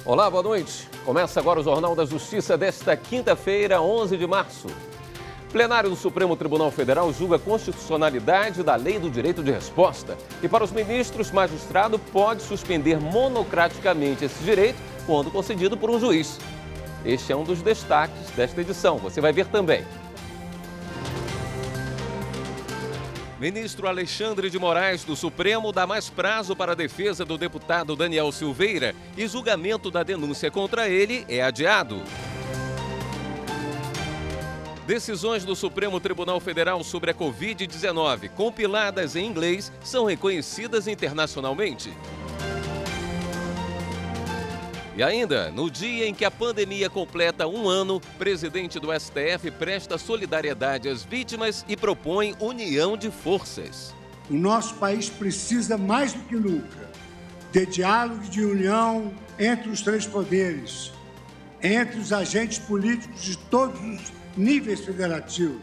Olá, boa noite. Começa agora o Jornal da Justiça desta quinta-feira, 11 de março. Plenário do Supremo Tribunal Federal julga a constitucionalidade da Lei do Direito de Resposta. E para os ministros, magistrado pode suspender monocraticamente esse direito quando concedido por um juiz. Este é um dos destaques desta edição. Você vai ver também. Ministro Alexandre de Moraes do Supremo dá mais prazo para a defesa do deputado Daniel Silveira e julgamento da denúncia contra ele é adiado. Decisões do Supremo Tribunal Federal sobre a Covid-19, compiladas em inglês, são reconhecidas internacionalmente. E ainda, no dia em que a pandemia completa um ano, o presidente do STF presta solidariedade às vítimas e propõe união de forças. O nosso país precisa, mais do que nunca, de diálogo e de união entre os três poderes, entre os agentes políticos de todos os níveis federativos.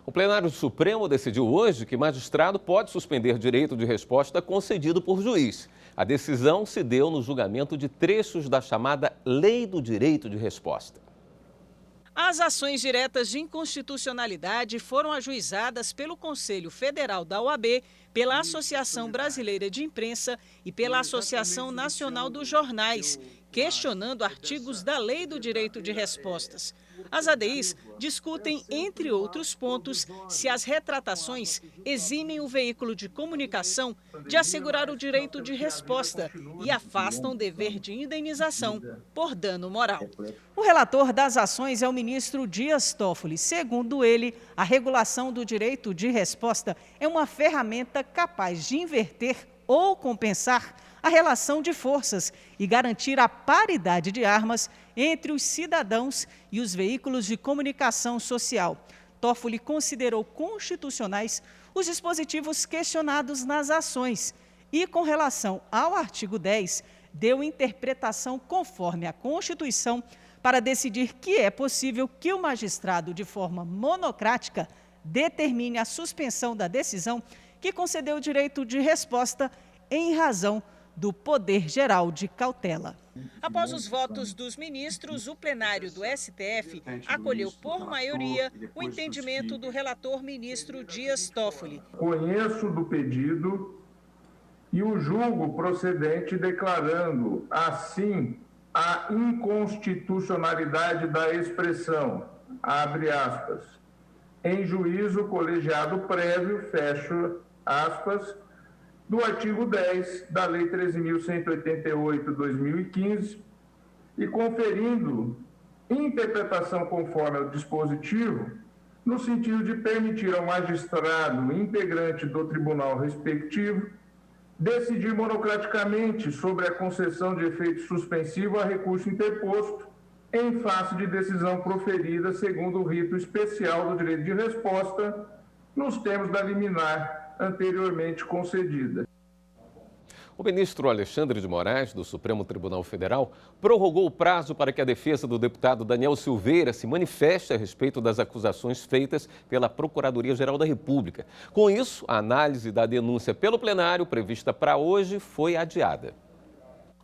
O plenário do Supremo decidiu hoje que magistrado pode suspender direito de resposta concedido por juiz. A decisão se deu no julgamento de trechos da chamada Lei do Direito de Resposta. As ações diretas de inconstitucionalidade foram ajuizadas pelo Conselho Federal da OAB, pela Associação Brasileira de Imprensa e pela Associação Nacional dos Jornais, questionando artigos da Lei do Direito de Respostas. As ADIs discutem, entre outros pontos, se as retratações eximem o veículo de comunicação de assegurar o direito de resposta e afastam o dever de indenização por dano moral. O relator das ações é o ministro Dias Toffoli. Segundo ele, a regulação do direito de resposta é uma ferramenta capaz de inverter ou compensar a relação de forças e garantir a paridade de armas entre os cidadãos e os veículos de comunicação social. Toffoli considerou constitucionais os dispositivos questionados nas ações e, com relação ao artigo 10, deu interpretação conforme a Constituição para decidir que é possível que o magistrado, de forma monocrática, determine a suspensão da decisão que concedeu o direito de resposta em razão do poder geral de cautela. Após os votos dos ministros, o plenário do STF acolheu por maioria o entendimento do relator ministro Dias Toffoli. Conheço do pedido e o julgo procedente declarando, assim, a inconstitucionalidade da expressão, abre aspas, em juízo colegiado prévio, fecho aspas, do artigo 10 da Lei 13.188/2015 e conferindo interpretação conforme ao dispositivo, no sentido de permitir ao magistrado integrante do tribunal respectivo decidir monocraticamente sobre a concessão de efeito suspensivo a recurso interposto em face de decisão proferida segundo o rito especial do direito de resposta, nos termos da liminar anteriormente concedida. O ministro Alexandre de Moraes, do Supremo Tribunal Federal, prorrogou o prazo para que a defesa do deputado Daniel Silveira se manifeste a respeito das acusações feitas pela Procuradoria-Geral da República. Com isso, a análise da denúncia pelo plenário, prevista para hoje, foi adiada.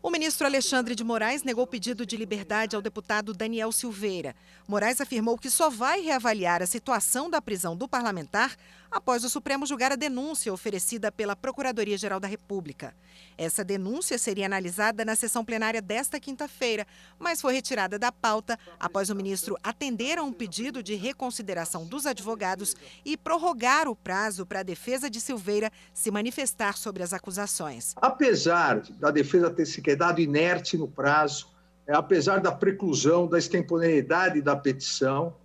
O ministro Alexandre de Moraes negou o pedido de liberdade ao deputado Daniel Silveira. Moraes afirmou que só vai reavaliar a situação da prisão do parlamentar após o Supremo julgar a denúncia oferecida pela Procuradoria-Geral da República. Essa denúncia seria analisada na sessão plenária desta quinta-feira, mas foi retirada da pauta após o ministro atender a um pedido de reconsideração dos advogados e prorrogar o prazo para a defesa de Silveira se manifestar sobre as acusações. Apesar da defesa ter se quedado inerte no prazo, apesar da preclusão, da extemporaneidade da petição,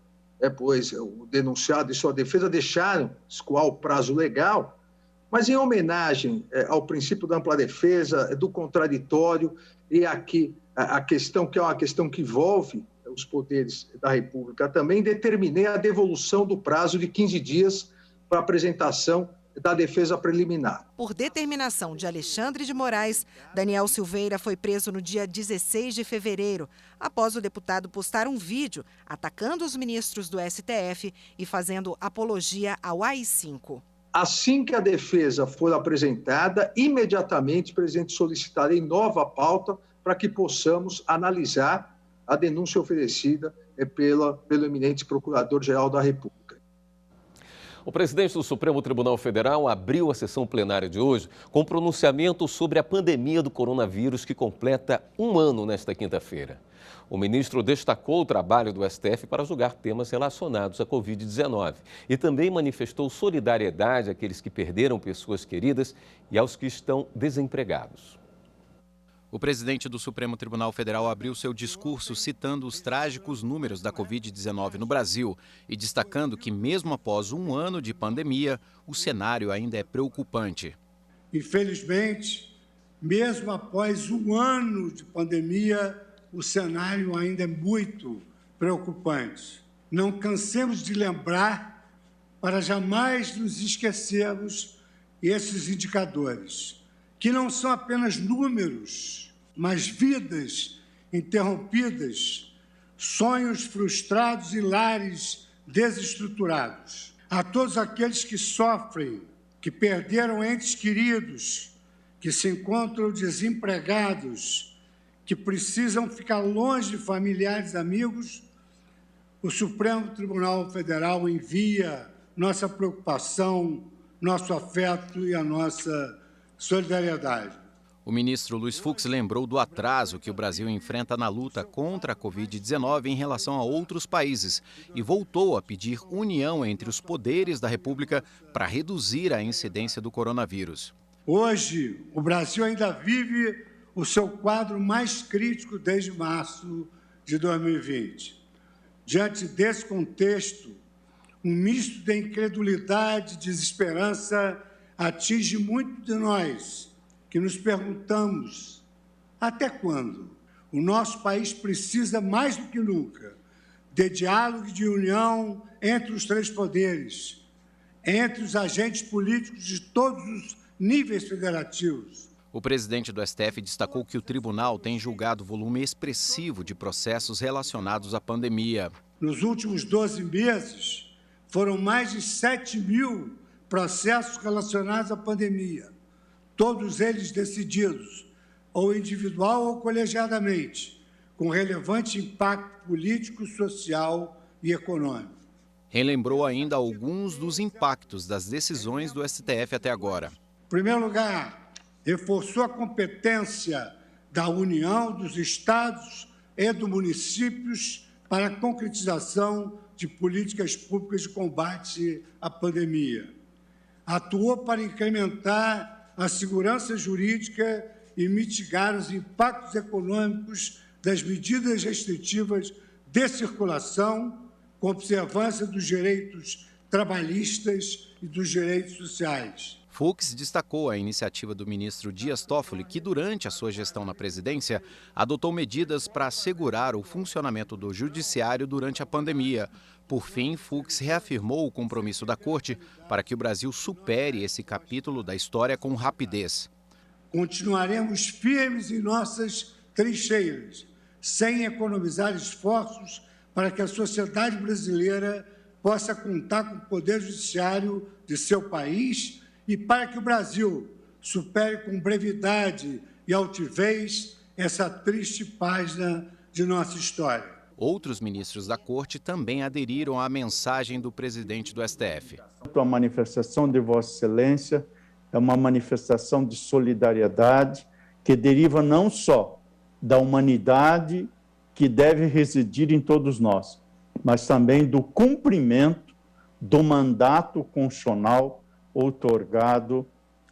pois o denunciado e sua defesa deixaram escoar o prazo legal, mas em homenagem ao princípio da ampla defesa, do contraditório e aqui a questão que é uma questão que envolve os poderes da República também, determinei a devolução do prazo de 15 dias para apresentação da defesa preliminar. Por determinação de Alexandre de Moraes, Daniel Silveira foi preso no dia 16 de fevereiro, após o deputado postar um vídeo atacando os ministros do STF e fazendo apologia ao AI-5. Assim que a defesa for apresentada, imediatamente, presidente, solicitarei nova pauta para que possamos analisar a denúncia oferecida pelo eminente Procurador-Geral da República. O presidente do Supremo Tribunal Federal abriu a sessão plenária de hoje com pronunciamento sobre a pandemia do coronavírus, que completa um ano nesta quinta-feira. O ministro destacou o trabalho do STF para julgar temas relacionados à Covid-19 e também manifestou solidariedade àqueles que perderam pessoas queridas e aos que estão desempregados. O presidente do Supremo Tribunal Federal abriu seu discurso citando os trágicos números da Covid-19 no Brasil e destacando que, mesmo após um ano de pandemia, o cenário ainda é preocupante. Infelizmente, mesmo após um ano de pandemia, o cenário ainda é muito preocupante. Não cansemos de lembrar, para jamais nos esquecermos, esses indicadores, que não são apenas números, mas vidas interrompidas, sonhos frustrados e lares desestruturados. A todos aqueles que sofrem, que perderam entes queridos, que se encontram desempregados, que precisam ficar longe de familiares e amigos, o Supremo Tribunal Federal envia nossa preocupação, nosso afeto e a nossa solidariedade. O ministro Luiz Fux lembrou do atraso que o Brasil enfrenta na luta contra a Covid-19 em relação a outros países e voltou a pedir união entre os poderes da República para reduzir a incidência do coronavírus. Hoje, o Brasil ainda vive o seu quadro mais crítico desde março de 2020. Diante desse contexto, um misto de incredulidade e desesperança atinge muito de nós, que nos perguntamos: até quando? O nosso país precisa, mais do que nunca, de diálogo e de união entre os três poderes, entre os agentes políticos de todos os níveis federativos. O presidente do STF destacou que o tribunal tem julgado volume expressivo de processos relacionados à pandemia. Nos últimos 12 meses, foram mais de 7.000 processos relacionados à pandemia, todos eles decididos, ou individual ou colegiadamente, com relevante impacto político, social e econômico. Relembrou ainda alguns dos impactos das decisões do STF até agora. Em primeiro lugar, reforçou a competência da União, dos estados e dos municípios para a concretização de políticas públicas de combate à pandemia. Atuou para incrementar a segurança jurídica e mitigar os impactos econômicos das medidas restritivas de circulação, com observância dos direitos trabalhistas e dos direitos sociais. Fux destacou a iniciativa do ministro Dias Toffoli, que durante a sua gestão na presidência adotou medidas para assegurar o funcionamento do judiciário durante a pandemia. Por fim, Fux reafirmou o compromisso da Corte para que o Brasil supere esse capítulo da história com rapidez. Continuaremos firmes em nossas trincheiras, sem economizar esforços para que a sociedade brasileira possa contar com o poder judiciário de seu país e para que o Brasil supere com brevidade e altivez essa triste página de nossa história. Outros ministros da Corte também aderiram à mensagem do presidente do STF. A manifestação de Vossa Excelência é uma manifestação de solidariedade que deriva não só da humanidade que deve residir em todos nós, mas também do cumprimento do mandato constitucional outorgado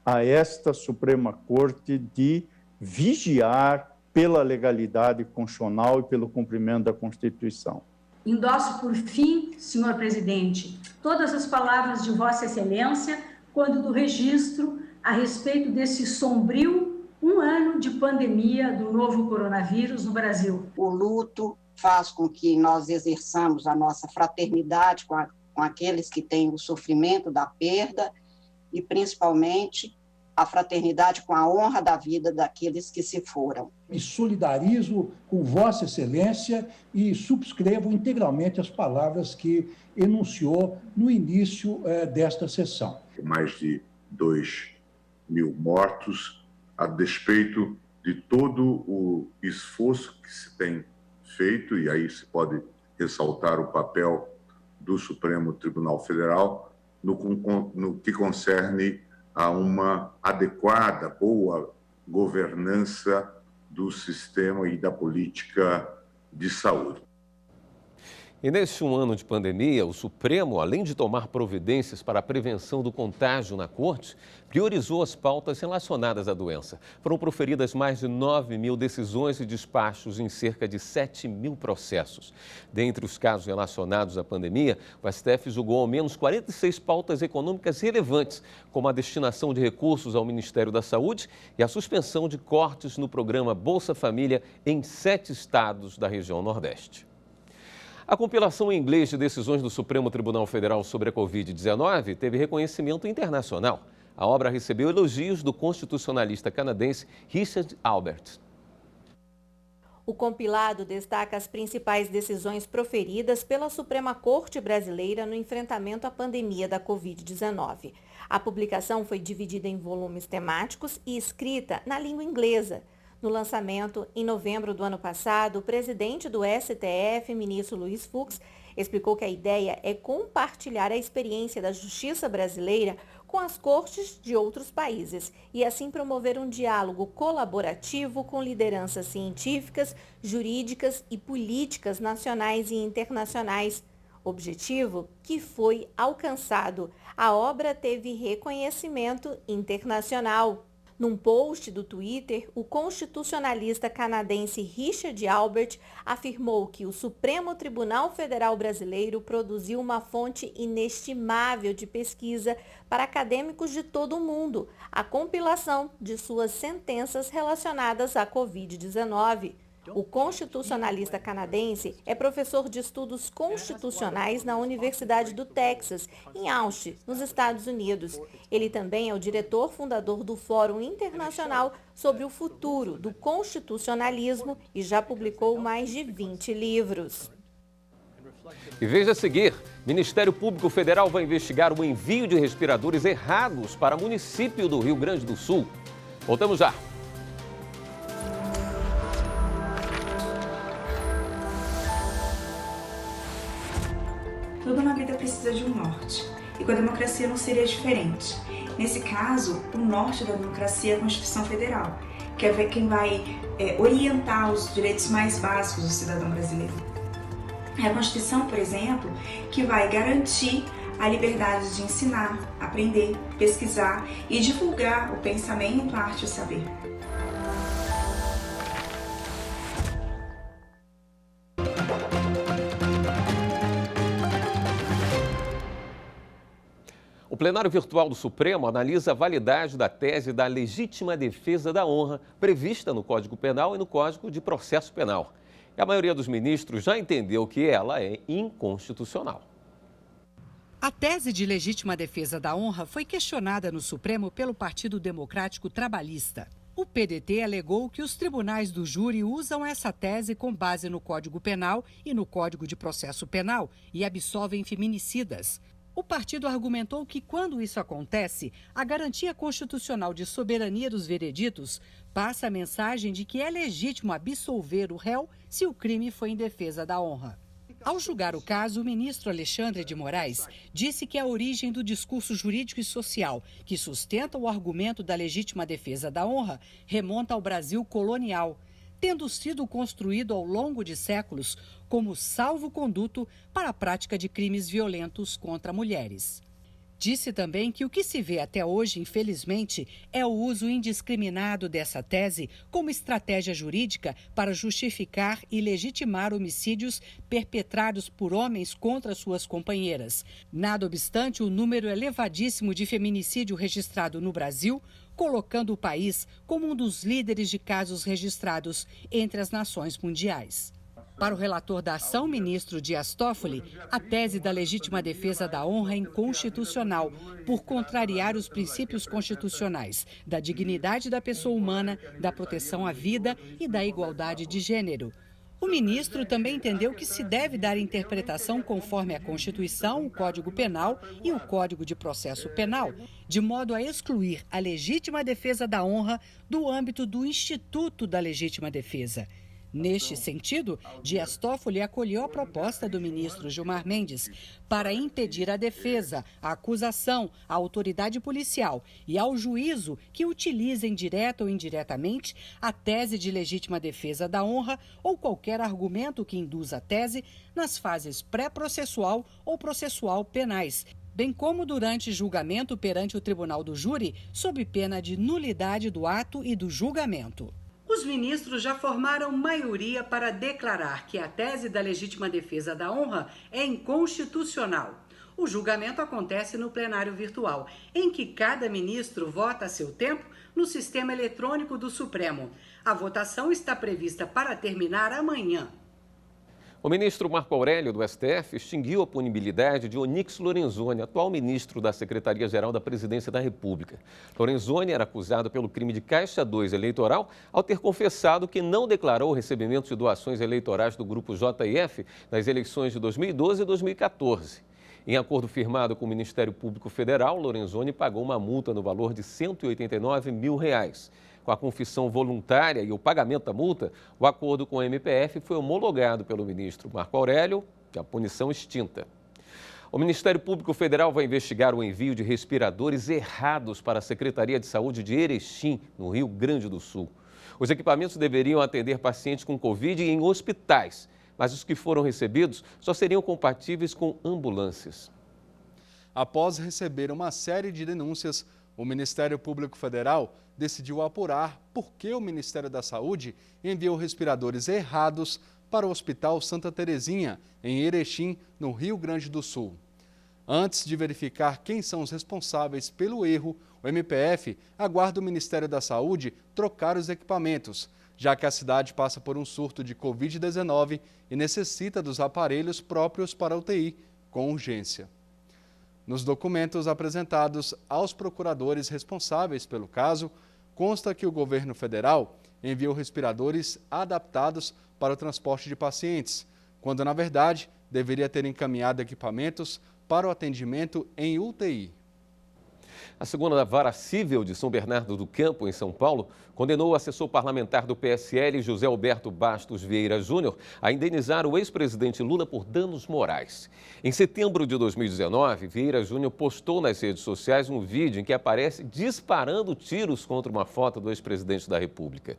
a esta Suprema Corte de vigiar pela legalidade constitucional e pelo cumprimento da Constituição. Endosso, por fim, senhor presidente, todas as palavras de Vossa Excelência quando do registro a respeito desse sombrio um ano de pandemia do novo coronavírus no Brasil. O luto faz com que nós exerçamos a nossa fraternidade com aqueles que têm o sofrimento da perda e, principalmente, a fraternidade com a honra da vida daqueles que se foram. Me solidarizo com Vossa Excelência e subscrevo integralmente as palavras que enunciou no início desta sessão. Mais de 2.000 mortos, a despeito de todo o esforço que se tem feito, e aí se pode ressaltar o papel do Supremo Tribunal Federal no que concerne a uma adequada, boa governança do sistema e da política de saúde. E neste um ano de pandemia, o Supremo, além de tomar providências para a prevenção do contágio na Corte, priorizou as pautas relacionadas à doença. Foram proferidas mais de 9.000 decisões e despachos em cerca de 7.000 processos. Dentre os casos relacionados à pandemia, o STF julgou ao menos 46 pautas econômicas relevantes, como a destinação de recursos ao Ministério da Saúde e a suspensão de cortes no programa Bolsa Família em 7 estados da região Nordeste. A compilação em inglês de decisões do Supremo Tribunal Federal sobre a Covid-19 teve reconhecimento internacional. A obra recebeu elogios do constitucionalista canadense Richard Alpert. O compilado destaca as principais decisões proferidas pela Suprema Corte Brasileira no enfrentamento à pandemia da Covid-19. A publicação foi dividida em volumes temáticos e escrita na língua inglesa. No lançamento, em novembro do ano passado, o presidente do STF, ministro Luiz Fux, explicou que a ideia é compartilhar a experiência da justiça brasileira com as cortes de outros países e assim promover um diálogo colaborativo com lideranças científicas, jurídicas e políticas nacionais e internacionais. Objetivo que foi alcançado. A obra teve reconhecimento internacional. Num post do Twitter, o constitucionalista canadense Richard Alpert afirmou que o Supremo Tribunal Federal Brasileiro produziu uma fonte inestimável de pesquisa para acadêmicos de todo o mundo, a compilação de suas sentenças relacionadas à Covid-19. O constitucionalista canadense é professor de estudos constitucionais na Universidade do Texas, em Austin, nos Estados Unidos. Ele também é o diretor fundador do Fórum Internacional sobre o Futuro do Constitucionalismo e já publicou mais de 20 livros. E veja a seguir, Ministério Público Federal vai investigar o envio de respiradores errados para município do Rio Grande do Sul. Voltamos já. Tudo na vida precisa de um norte, e com a democracia não seria diferente. Nesse caso, o norte da democracia é a Constituição Federal, que é quem vai orientar os direitos mais básicos do cidadão brasileiro. É a Constituição, por exemplo, que vai garantir a liberdade de ensinar, aprender, pesquisar e divulgar o pensamento, a arte e o saber. O plenário virtual do Supremo analisa a validade da tese da legítima defesa da honra prevista no Código Penal e no Código de Processo Penal. E a maioria dos ministros já entendeu que ela é inconstitucional. A tese de legítima defesa da honra foi questionada no Supremo pelo Partido Democrático Trabalhista. O PDT alegou que os tribunais do júri usam essa tese com base no Código Penal e no Código de Processo Penal e absolvem feminicidas. O partido argumentou que, quando isso acontece, a garantia constitucional de soberania dos vereditos passa a mensagem de que é legítimo absolver o réu se o crime foi em defesa da honra. Ao julgar o caso, o ministro Alexandre de Moraes disse que a origem do discurso jurídico e social que sustenta o argumento da legítima defesa da honra remonta ao Brasil colonial, tendo sido construído ao longo de séculos como salvo-conduto para a prática de crimes violentos contra mulheres. Disse também que o que se vê até hoje, infelizmente, é o uso indiscriminado dessa tese como estratégia jurídica para justificar e legitimar homicídios perpetrados por homens contra suas companheiras. Nada obstante, o número elevadíssimo de feminicídio registrado no Brasil, colocando o país como um dos líderes de casos registrados entre as nações mundiais. Para o relator da ação, ministro Dias Toffoli, a tese da legítima defesa da honra é inconstitucional, por contrariar os princípios constitucionais da dignidade da pessoa humana, da proteção à vida e da igualdade de gênero. O ministro também entendeu que se deve dar interpretação conforme a Constituição, o Código Penal e o Código de Processo Penal, de modo a excluir a legítima defesa da honra do âmbito do Instituto da Legítima Defesa. Neste sentido, Dias Toffoli acolheu a proposta do ministro Gilmar Mendes para impedir a defesa, a acusação, a autoridade policial e ao juízo que utilizem direta ou indiretamente a tese de legítima defesa da honra ou qualquer argumento que induza a tese nas fases pré-processual ou processual penais, bem como durante julgamento perante o Tribunal do Júri, sob pena de nulidade do ato e do julgamento. Os ministros já formaram maioria para declarar que a tese da legítima defesa da honra é inconstitucional. O julgamento acontece no plenário virtual, em que cada ministro vota a seu tempo no sistema eletrônico do Supremo. A votação está prevista para terminar amanhã. O ministro Marco Aurélio, do STF, extinguiu a punibilidade de Onyx Lorenzoni, atual ministro da Secretaria-Geral da Presidência da República. Lorenzoni era acusado pelo crime de Caixa 2 eleitoral ao ter confessado que não declarou o recebimento de doações eleitorais do Grupo JF nas eleições de 2012 e 2014. Em acordo firmado com o Ministério Público Federal, Lorenzoni pagou uma multa no valor de R$ 189 mil. Com a confissão voluntária e o pagamento da multa, o acordo com a MPF foi homologado pelo ministro Marco Aurélio e a punição extinta. O Ministério Público Federal vai investigar o envio de respiradores errados para a Secretaria de Saúde de Erechim, no Rio Grande do Sul. Os equipamentos deveriam atender pacientes com Covid em hospitais, mas os que foram recebidos só seriam compatíveis com ambulâncias. Após receber uma série de denúncias, o Ministério Público Federal decidiu apurar por que o Ministério da Saúde enviou respiradores errados para o Hospital Santa Terezinha, em Erechim, no Rio Grande do Sul. Antes de verificar quem são os responsáveis pelo erro, o MPF aguarda o Ministério da Saúde trocar os equipamentos, já que a cidade passa por um surto de Covid-19 e necessita dos aparelhos próprios para UTI, com urgência. Nos documentos apresentados aos procuradores responsáveis pelo caso, consta que o governo federal enviou respiradores adaptados para o transporte de pacientes, quando, na verdade, deveria ter encaminhado equipamentos para o atendimento em UTI. A segunda Vara Cível de São Bernardo do Campo, em São Paulo, condenou o assessor parlamentar do PSL, José Alberto Bastos Vieira Júnior, a indenizar o ex-presidente Lula por danos morais. Em setembro de 2019, Vieira Júnior postou nas redes sociais um vídeo em que aparece disparando tiros contra uma foto do ex-presidente da República.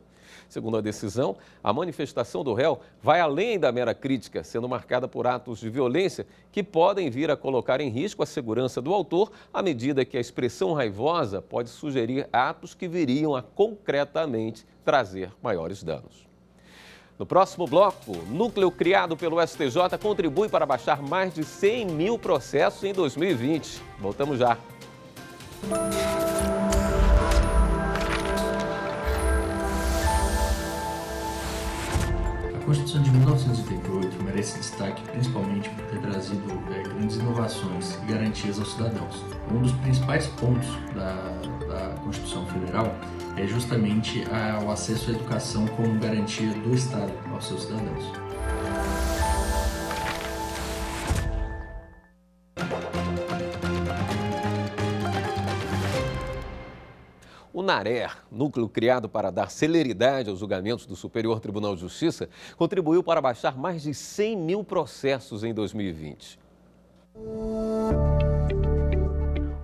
Segundo a decisão, a manifestação do réu vai além da mera crítica, sendo marcada por atos de violência que podem vir a colocar em risco a segurança do autor, à medida que a expressão raivosa pode sugerir atos que viriam a concretamente trazer maiores danos. No próximo bloco, núcleo criado pelo STJ contribui para baixar mais de 100 mil processos em 2020. Voltamos já. A Constituição de 1988 merece destaque principalmente por ter trazido grandes inovações e garantias aos cidadãos. Um dos principais pontos da Constituição Federal é justamente o acesso à educação como garantia do Estado aos seus cidadãos. O NARER, núcleo criado para dar celeridade aos julgamentos do Superior Tribunal de Justiça, contribuiu para baixar mais de 100 mil processos em 2020.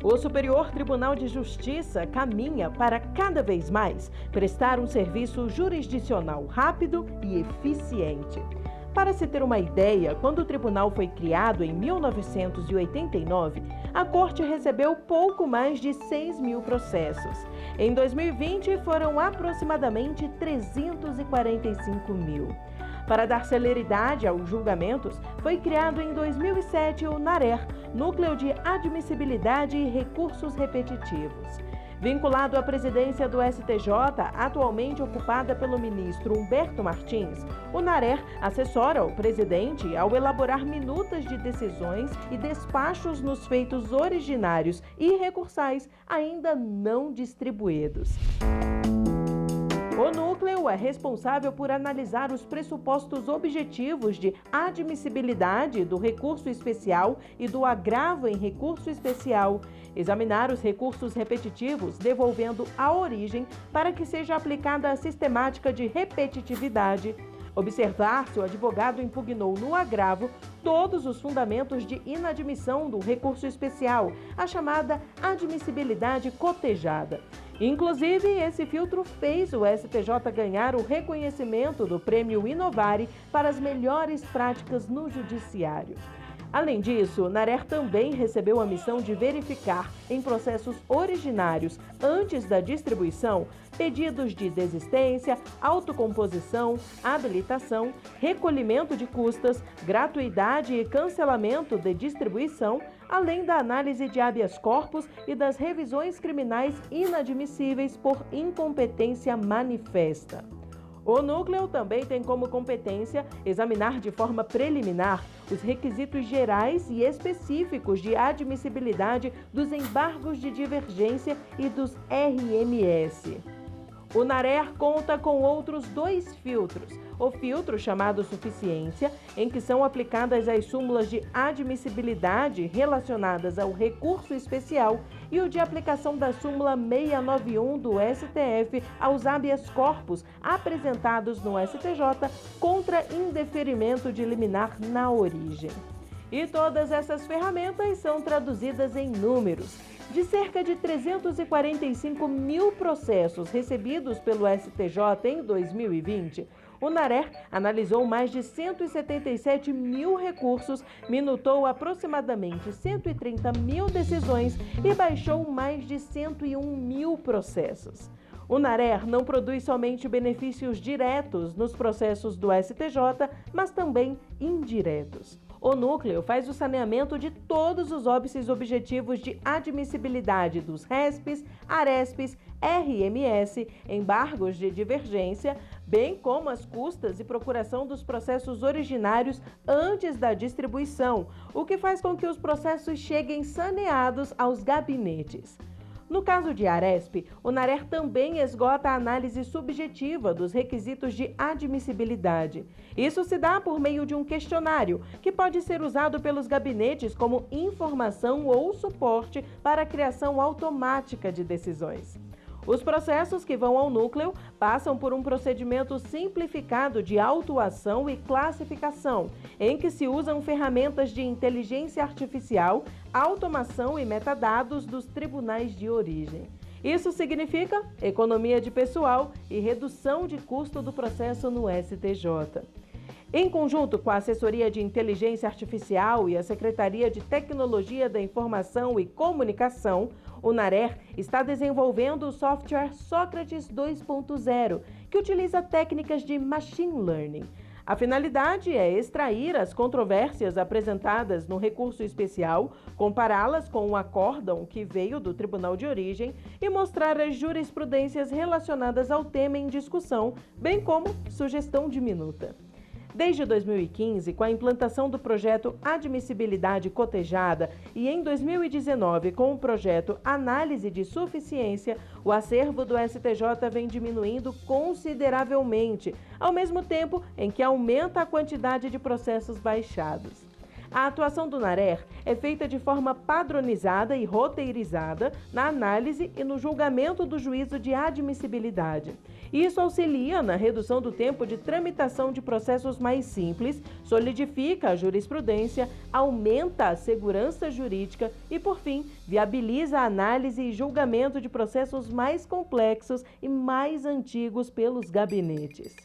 O Superior Tribunal de Justiça caminha para cada vez mais prestar um serviço jurisdicional rápido e eficiente. Para se ter uma ideia, quando o tribunal foi criado em 1989, a Corte recebeu pouco mais de 6 mil processos. Em 2020, foram aproximadamente 345 mil. Para dar celeridade aos julgamentos, foi criado em 2007 o NARER, Núcleo de Admissibilidade e Recursos Repetitivos. Vinculado à presidência do STJ, atualmente ocupada pelo ministro Humberto Martins, o NARER assessora o presidente ao elaborar minutas de decisões e despachos nos feitos originários e recursais ainda não distribuídos. O núcleo é responsável por analisar os pressupostos objetivos de admissibilidade do recurso especial e do agravo em recurso especial, examinar os recursos repetitivos, devolvendo a origem para que seja aplicada a sistemática de repetitividade, observar se o advogado impugnou no agravo todos os fundamentos de inadmissão do recurso especial, a chamada admissibilidade cotejada. Inclusive, esse filtro fez o STJ ganhar o reconhecimento do Prêmio Inovare para as melhores práticas no judiciário. Além disso, o NARER também recebeu a missão de verificar, em processos originários antes da distribuição, pedidos de desistência, autocomposição, habilitação, recolhimento de custas, gratuidade e cancelamento de distribuição, além da análise de habeas corpus e das revisões criminais inadmissíveis por incompetência manifesta. O núcleo também tem como competência examinar de forma preliminar os requisitos gerais e específicos de admissibilidade dos embargos de divergência e dos RMS. O NARER conta com outros 2 filtros. O filtro chamado suficiência, em que são aplicadas as súmulas de admissibilidade relacionadas ao recurso especial, e o de aplicação da súmula 691 do STF aos habeas corpus apresentados no STJ contra indeferimento de liminar na origem. E todas essas ferramentas são traduzidas em números. De cerca de 345 mil processos recebidos pelo STJ em 2020, o NARER analisou mais de 177 mil recursos, minutou aproximadamente 130 mil decisões e baixou mais de 101 mil processos. O NARER não produz somente benefícios diretos nos processos do STJ, mas também indiretos. O núcleo faz o saneamento de todos os óbices objetivos de admissibilidade dos RESPs, ARESPs, RMS, embargos de divergência, bem como as custas e procuração dos processos originários antes da distribuição, o que faz com que os processos cheguem saneados aos gabinetes. No caso de ARESP, o NARER também esgota a análise subjetiva dos requisitos de admissibilidade. Isso se dá por meio de um questionário, que pode ser usado pelos gabinetes como informação ou suporte para a criação automática de decisões. Os processos que vão ao núcleo passam por um procedimento simplificado de autuação e classificação, em que se usam ferramentas de inteligência artificial, automação e metadados dos tribunais de origem. Isso significa economia de pessoal e redução de custo do processo no STJ. Em conjunto com a Assessoria de Inteligência Artificial e a Secretaria de Tecnologia da Informação e Comunicação, o NARER está desenvolvendo o software Sócrates 2.0, que utiliza técnicas de machine learning. A finalidade é extrair as controvérsias apresentadas no recurso especial, compará-las com o acórdão que veio do Tribunal de Origem e mostrar as jurisprudências relacionadas ao tema em discussão, bem como sugestão de minuta. Desde 2015, com a implantação do projeto Admissibilidade Cotejada e em 2019 com o projeto Análise de Suficiência, o acervo do STJ vem diminuindo consideravelmente, ao mesmo tempo em que aumenta a quantidade de processos baixados. A atuação do NARER é feita de forma padronizada e roteirizada na análise e no julgamento do juízo de admissibilidade. Isso auxilia na redução do tempo de tramitação de processos mais simples, solidifica a jurisprudência, aumenta a segurança jurídica e, por fim, viabiliza a análise e julgamento de processos mais complexos e mais antigos pelos gabinetes.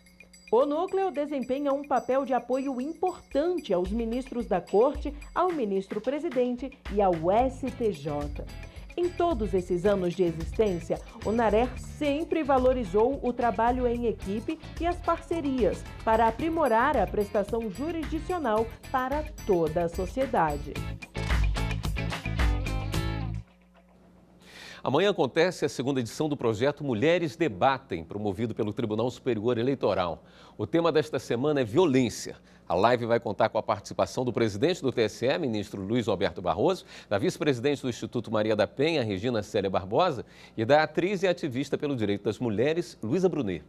O núcleo desempenha um papel de apoio importante aos ministros da Corte, ao ministro-presidente e ao STJ. Em todos esses anos de existência, o NARER sempre valorizou o trabalho em equipe e as parcerias para aprimorar a prestação jurisdicional para toda a sociedade. Amanhã acontece a segunda edição do projeto Mulheres Debatem, promovido pelo Tribunal Superior Eleitoral. O tema desta semana é violência. A live vai contar com a participação do presidente do TSE, ministro Luiz Roberto Barroso, da vice-presidente do Instituto Maria da Penha, Regina Célia Barbosa, e da atriz e ativista pelo direito das mulheres, Luísa Brunet.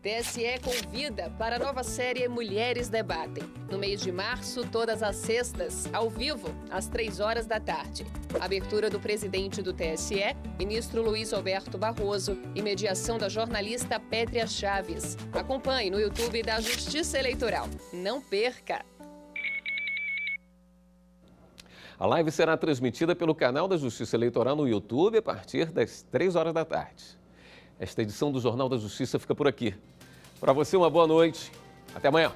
TSE convida para a nova série Mulheres Debatem. No mês de março, todas as sextas, ao vivo, às 3 horas da tarde. Abertura do presidente do TSE, ministro Luiz Roberto Barroso, e mediação da jornalista Pétria Chaves. Acompanhe no YouTube da Justiça Eleitoral. Não perca! A live será transmitida pelo canal da Justiça Eleitoral no YouTube a partir das 3 horas da tarde. Esta edição do Jornal da Justiça fica por aqui. Para você, uma boa noite. Até amanhã.